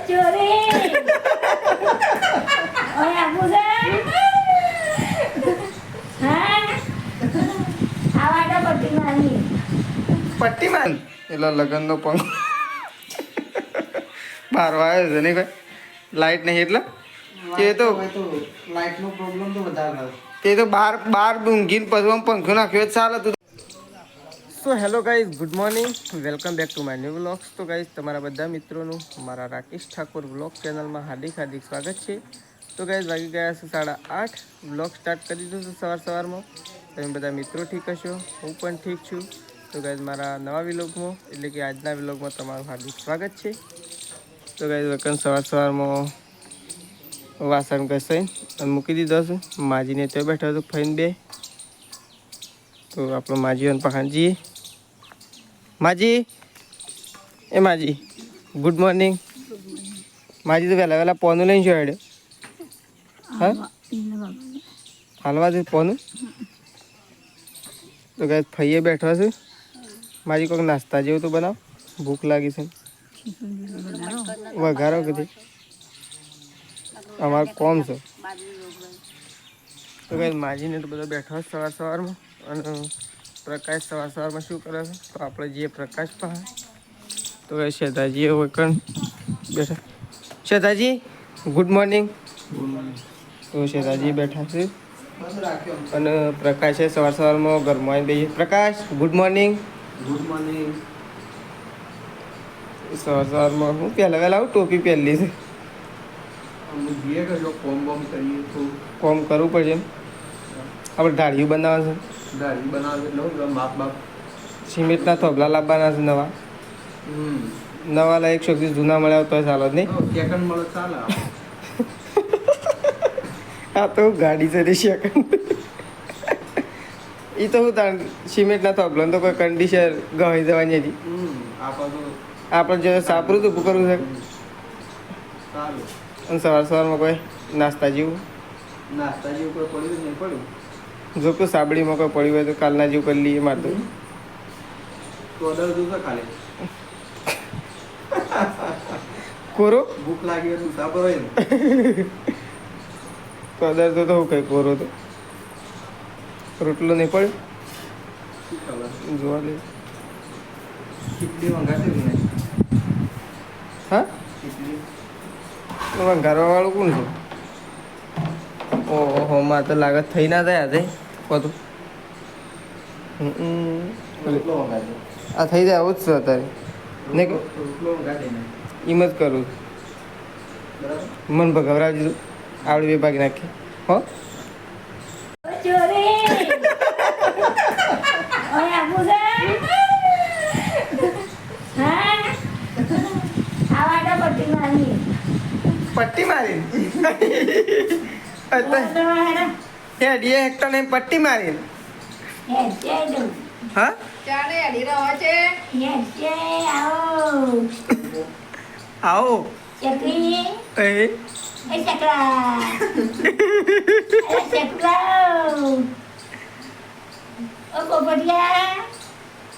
પટ્ટી માર એટલે લગનનો પણ બહાર આવ્યો છે નહીં ભાઈ લાઈટ નહીં એટલે તે તો લાઈટનો પ્રોબ્લેમ તો વધારે તે તો બાર ઊંઘીને પછી પંખો નાખ્યો ચાલે તું. So hello guys, good morning, welcome back to my new vlogs. તો ગાઈઝ તમારા બધા મિત્રોનું મારા રાકેશ ઠાકોર વ્લોગ ચેનલમાં હાર્દિક સ્વાગત છે. તો ગાઈઝ વાગી ગયા છે 8:30. વ્લોગ સ્ટાર્ટ કરી દીધું છે સવારમાં. તમે બધા મિત્રો ઠીક હશો, હું પણ ઠીક છું. તો ગાઈઝ મારા નવા વ્લોગમાં એટલે કે આજના વ્લોગમાં તમારું હાર્દિક સ્વાગત છે. તો ગાઈઝ વકન સવારમાં વાસણ ઘસાઈ અને મૂકી દીધો છે. માજીને ત્યાં બેઠો હતો ફઈને બે. તો આપણો માજી અને પખાનજી. માજી એ માજી ગુડ મોર્નિંગ. માજી તો વહેલા પોનું લઈને શું હેડ્યો? હા હાલવા દે પોનું. તો ગાઈઝ ફઈએ બેઠો છે. માજી કોઈક નાસ્તા જેવું તો બનાવ, ભૂખ લાગી છે. વઘારો કીધી અમારે કોમ છે. તો ગાઈઝ માજીને તો બધો બેઠો સવારમાં. અને પ્રકાશ સવારમાં શું કરે છે તો આપણે જઈએ પ્રકાશ પાસે. તો ગાઈઝ શેતાજી વકન બેઠા. શેતાજી ગુડ મોર્નિંગ. તો શેતાજી બેઠા છે અને પ્રકાશ છે સવારમાં ઘરમાં આવીને બેસીએ. પ્રકાશ ગુડ મોર્નિંગ. Good morning. સવારમાં હું પહેલાં આવું ટોપી પહેરલી છે. જોઈએ કે જો કોમ બોમ કરીએ તો કોમ કરવું પડશે એમ. આપણે ઢાળિયું બનાવવા છે, દાઢી બનાવે એટલે બાપ સિમેન્ટના થોભલા લાવવાના છે નવા. નવા લાયક શોધી જૂના મળ્યા તો ચાલો જ નહીં. સેકન્ડ મળે ચાલે. આ તો ગાડી છે રે સેકન્ડ. એ તો હું તાર સિમેન્ટના થોભલા તો કોઈ કંડિશન ગવાઈ જવાની હતી. આપણે જો સાપરું તો કરવું છે. ચાલે. અને સવારમાં કોઈ નાસ્તા જેવું નાસ્તા જેવું કોઈ પડ્યું નહીં પડ્યું. જો કોઈ સાબડીમાં કોઈ પડ્યું હોય તો કાલના જેવું કરી લઈએ. મારે તો ઓર્ડર જોશે ખાલી. કોરો ભૂખ લાગી હોય તો સાબર હોય ને. કદર તો હું કઈ કોરો તો રોટલો નહીં પડ્યો. શું ખબર જોવા દે. ખીચડી મંગાતી ને. હા ખીચડી ઘરવાળું કોણ છે? ઓહો માં તો લાગત થઈ ના જાય આજે બધું. રોટલો મંગાતી. આ થઈ જાય આવું જ છે અત્યારે. ને રોટલો મંગાતી ને. એમ જ કરું. બરાબર. મન ભગવરાવી દીધું આવડી બે ભાગ નાખી. હો પટ્ટી મારી હેડીએ હેક્ટર ને પટ્ટી મારી. હા આવો એ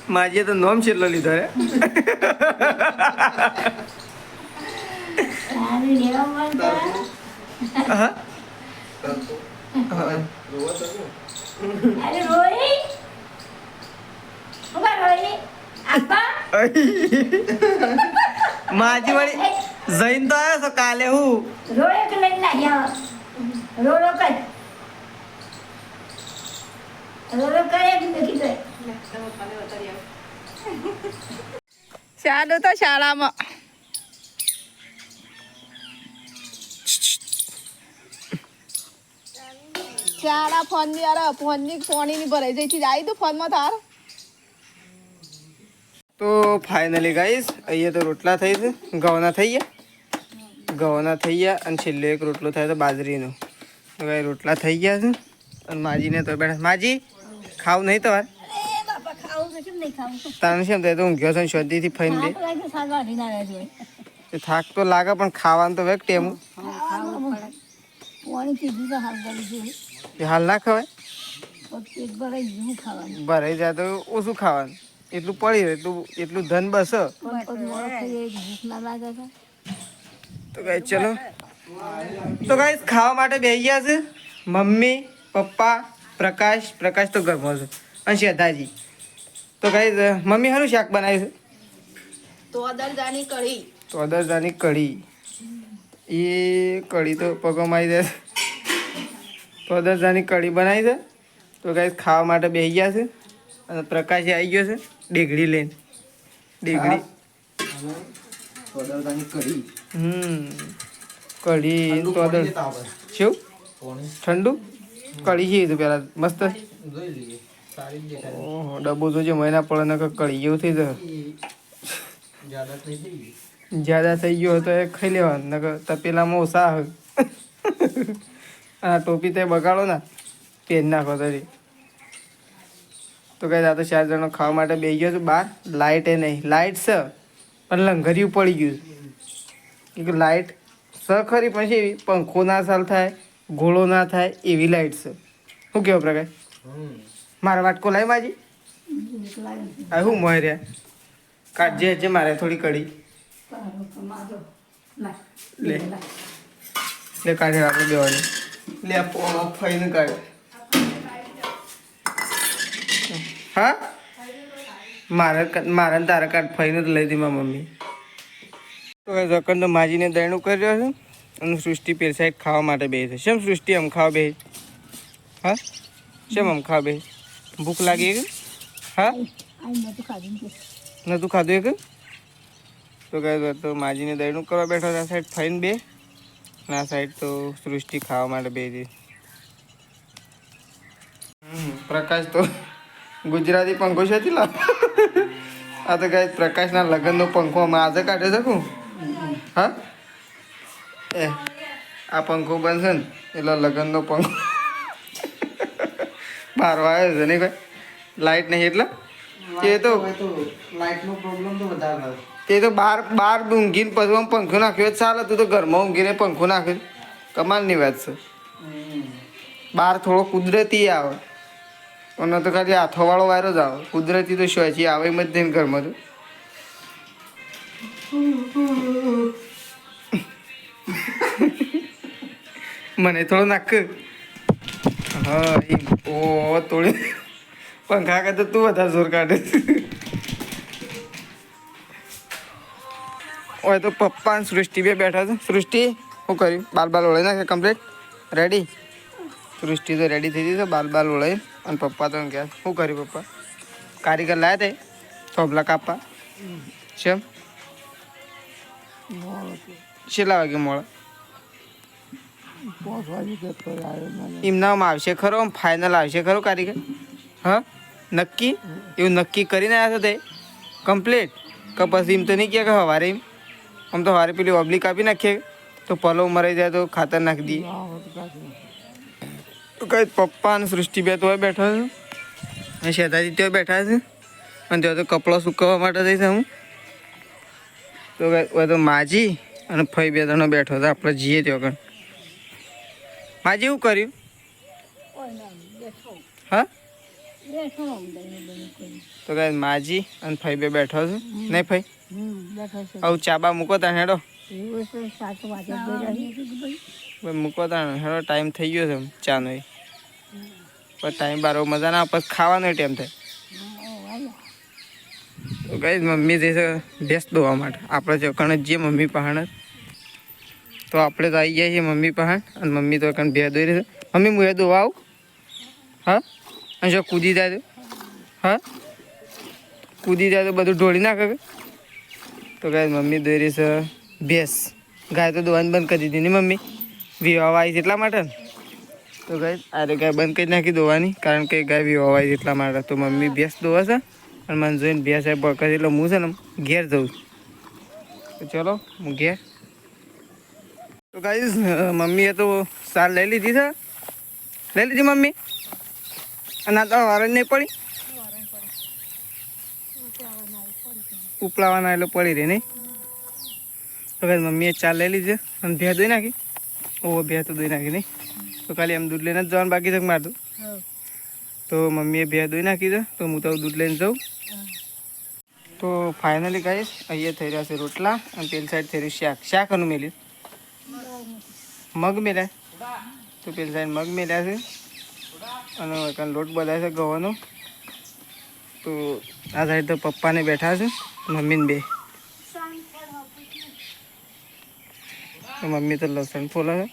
માજીએ તો નોમ છેલ્લો લીધો રે. હા માજી વળી જઈને તો આવ્યો છો કાલે. હું ચાલો તો શાળામાં શાળા ફોનની અરે ફોનની પોણીની ભરાઈ જઈ થી આવી તું ફોનમાં તાર. તો ફાઇનલી ગાઈસ અહીંયા તો રોટલા થઈ છે. ઘઉંના થઈ ગયા અને છેલ્લે એક રોટલો થાય તો બાજરીનો. તો ગાઈ રોટલા થઈ ગયા છે અને માજીને તો બેઠા. માજી ખાવું નહીં તમારે? તારે કેમ થાય તો ઊંઘ્યો છે શાંતિથી ફઈને દે. થાક તો લાગે પણ ખાવાનું તો વેક ટેમ હાલ ના ખવાય. ભરાઈ જાય તો ઓછું ખાવાનું. એટલું પડી રહે એટલું ધન બસ. તો ગાઈસ ચલો તો ગાઈસ ખાવા માટે બેસી ગયા છે મમ્મી પપ્પા પ્રકાશ તો ઘરમાં છે અને શ્રદ્ધાજી. તો ગાઈસ મમ્મી શાનું શાક બનાવ્યું છે? તો અદરદાની કઢી. તો અદરદાની કઢી. એ કઢી તો પગમાં આવી જાય. તો અદરદાની કઢી બનાવી છે. તો ગાઈસ ખાવા માટે બેસી ગયા છે અને પ્રકાશે આવી ગયો છે ડેગડી લઈને. ડેગડી કઢી કઢી તો શું ઠંડુ કઢી છે તો પેલા મસ્ત. ઓહો ડબ્બો જોજો મહિના પડે ને કઢી જેવું થઈ જાય. જ્યાદા થઈ ગયો તો એ ખાઈ લેવાનું નકર તપેલામાં ઓછા હોય. આ ટોપી તે બગાડો ને પેન નાખો તરી. તો કઈ આ તો 4 જણો ખાવા માટે બેસી ગયો છું બહાર. લાઇટ એ નહીં, લાઇટ છે પણ લંગરિયું પડી ગયું છે. કે લાઇટ સ ખરી પછી એવી પંખો ના ચાલ થાય ઘોડો ના થાય એવી લાઇટ છે. શું કેવો પ્રકાશ? મારા વાટકો લાવી માજી આ શું મોય રહ્યા કાઢજે હજે મારે થોડી કઢી લે લે કાઢે આપણે બેવાની લે પોણો ફઈને કાઢ. હા મારા તારા કાર્ડ ફઈને તો લઈ દી મારી મમ્મી. તો જકન તો માજીને દયણું કરી રહ્યો છે અને સૃષ્ટિ પેલી સાઈડ ખાવા માટે બે છે. શેમ સૃષ્ટિ આમ ખાવા બે? હા શેમ આમ ખાવા બે? ભૂખ લાગી કે? હા નતું ખાધું એક? તો કઈ તો માજીને દયણું કરવા બેઠો આ સાઈડ ફઈને બે અને આ સાઈડ તો સૃષ્ટિ ખાવા માટે બે છે. પ્રકાશ તો ગુજરાતી પંખો છે લાવ. આ તો કઈ પ્રકાશના લગ્નનો પંખો અમે આજે કાઢી શકું. હા એ આ પંખો બનશે ને એટલે લગ્નનો પંખો બાર આવ્યો છે નહીં ભાઈ. લાઇટ નહીં એટલે એ તો લાઇટનો પ્રોબ્લેમ તો વધારે તે તો બાર ઊંઘીને પછી પંખો નાખ્યો ચાલે. તું તો ઘરમાં ઊંઘીને પંખો નાખ્યો કમાલની વાત છે. બહાર થોડો કુદરતી આવે અને તો ખાલી હાથોવાળો વાયરો જ આવે. કુદરતી તો શોચી આવે એમ જ નહીં ઘરમાં તો. મને થોડો નાખ. હા એમ ઓ તોડી પંખા કરતા તું વધારે જોર કાઢે. ઓય તો પપ્પા અને સૃષ્ટિ બે બેઠા છે. સૃષ્ટિ શું કર્યું? બાલ ઓળાઈ નાખે કમ્પ્લીટ રેડી. સૃષ્ટિ તો રેડી થઈ ગઈ છે બાલ ઓળાઈ. અને પપ્પા તો કહે શું કર્યું પપ્પા? કારીગર લાયા તે થોભલા કાપવા? શેમ છેલ્લા વાગે મોડા? એમનામાં આવશે ખરો? આમ ફાઇનલ આવશે ખરો કારીગર? હા નક્કી? એવું નક્કી કરીને આવ્યા છો તે કમ્પ્લીટ? કે પછી એમ તો નહીં કહે કે સવારે એમ આમ તો સવારે પેલી ઓબ્લિક કાપી નાખીએ તો પલો મરાઈ જાય તો ખાતર નાખી દઈએ. તો કઈ પપ્પા અને સૃષ્ટિ બે તો બેઠા છે અને શેતાજી ત્યાં બેઠા છે અને ત્યાં તો કપડાં સુકવવા માટે જઈશ હું. તો કઈ તો માજી અને ફઈ બે જણો બેઠો હતો. આપણે જઈએ ત્યાં કણ. માજી એવું કર્યું? હા તો કઈ માજી અને ફઈ બે બેઠો છે નહીં ફઈ? આવું ચાબા મૂકો તા હેડો મૂકો તા હેડો. ટાઈમ થઈ ગયો છે ચાનો એ પણ ટાઈમ બાર મજા ના પછી ખાવાનો ટાઈમ થાય. તો કઈ મમ્મી જઈશે ભેંસ દોવા માટે. આપણે ચોકણ જ જઈએ મમ્મી પહાણ. તો આપણે તો આવી ગયા છીએ મમ્મી પહાણ અને મમ્મી તો કણ ભેં દોઈ રહી છે. મમ્મી હું એ દોવા આવું? હા અને જો કૂદી જાય તો? હા કૂદી જાય તો બધું ઢોળી નાખે. તો કઈ મમ્મી દોઈ રહી છે ભેંસ. ગાય તો દોવાની બંધ કરી દીધી ને મમ્મી વિવાહ આવી એટલા માટે ને. તો ગાય આરે ગાય બંધ કરી નાખી દોવાની કારણ કે ગાય વિવાહ આવી એટલા માટે. તો મમ્મી ભેંસ દોવા છે અને મને જોઈને ભેંસ બકર એટલે હું છે ને ઘેર જઉં. તો ચલો હું ઘેર. તો ગાઈસ મમ્મીએ તો સાર લઈ લીધી છે. લઈ લીધી મમ્મી? અને આ તો વારણ નહીં પડી? ઉપલાવાના એટલે પડી રહી નહીં. તો ગાઈસ મમ્મીએ ચાર લઈ લીધી અને ભેં દોઈ નાખી. ઓહો ભેં તો દોઈ નાખી નહીં. તો ખાલી એમ દૂધ લઈને જ જવાનું બાકી છે મારું. તો મમ્મીએ ભેં દોઈ નાખી છે તો હું તો દૂધ લઈને જાઉં. તો ફાઇનલી ગાઈસ અહીંયા થઈ રહ્યા છે રોટલા અને પેલી સાઈડ થઈ રહ્યું શાક. શાક અનું મેલ્યું મગ મેલ્યા તો પેલી સાઈડ મગ મેલ્યા છે અને કાન લોટ બધા છે ગવાનો. તો આ સાઈડ તો પપ્પાને બેઠા છે, મમ્મીને બે. તો મમ્મી તો લસણ ફોલે છે,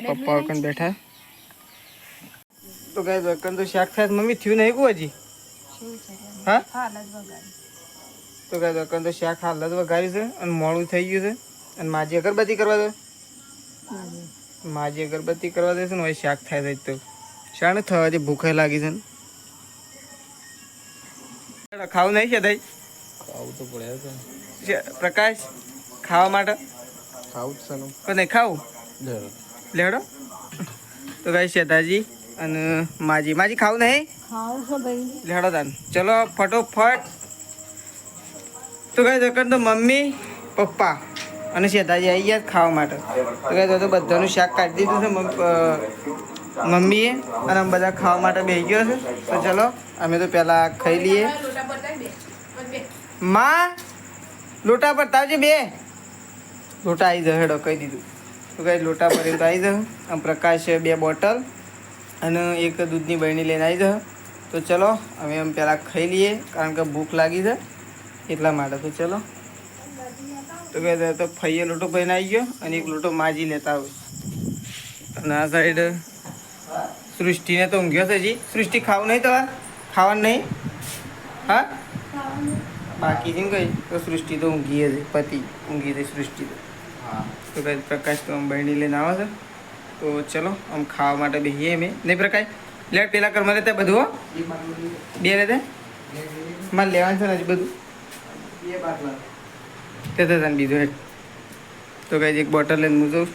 પપ્પા વખત બેઠા. તો ગાય વકન તો શાક થાય મમ્મી થયું નહીં કો હજી. હા તો ગાય વકન તો શાક હાલ જ વઘાર્યું છે અને મોડું થઈ ગયું છે. અને માજી અગરબત્તી કરવા દો, માજી અગરબત્તી કરવા દે છે ને હવે શાક થાય છે. તો શાને થવા દે, ભૂખે લાગી છે ને. ખાવું નહીં છે ભાઈ? ખાવું તો પડે પ્રકાશ ખાવા માટે ખાવું જ છે ને. પણ નહીં ખાવું લેડો. તો ગાય શેતાજી અને માજી, માજી ખાવું નહીં? લેડો તાન ચલો ફટોફટ. તો ગાય દોકન તો મમ્મી પપ્પા અને શેતાજી આવી ગયા ખાવા માટે. તો ગાય તો બધાનું શાક કાઢી દીધું છે મમ્મીએ અને અમે બધા ખાવા માટે બેસી ગયો છે. તો ચલો અમે તો પહેલાં ખાઈ લઈએ. માં લોટા પર તાવજે, બે લોટા આવી જાય હેડો કહી દીધું. તો કઈ લોટા ભરીને તો આવી જાય. આમ પ્રકાશ 2 બોટલ અને એક દૂધની બરણી લઈને આવી જાય. તો ચલો અમે એમ પહેલાં ખાઈ લઈએ કારણ કે ભૂખ લાગી છે એટલા માટે. તો ચલો. તો કહે તો ફઈએ લોટો ભરીને આવી ગયો અને એક લોટો માજી લેતા હોય. અને આ સાઈડ સૃષ્ટિને તો ઊંઘ્યો છે હજી. સૃષ્ટિ ખાવું નહીં તમારે? ખાવાનું નહીં? હા બાકી છે ને કઈ? તો સૃષ્ટિ તો ઊંઘી છે, પતિ ઊંઘી છે સૃષ્ટિ તો. તો કઈ પ્રકાશ તો આમ બહેણી લઈને આવે છે. તો ચલો આમ ખાવા માટે બેસીએ અમે. નહીં પ્રકાશ લે પેલા ઘરમાં લેતા બધું. હો 2 લેતા મારે લેવાનું છે ને હજી બધું. 2 બાટલા તે તને બીજું હેઠ. તો કઈ એક બોટલ લઈને હું જાઉં.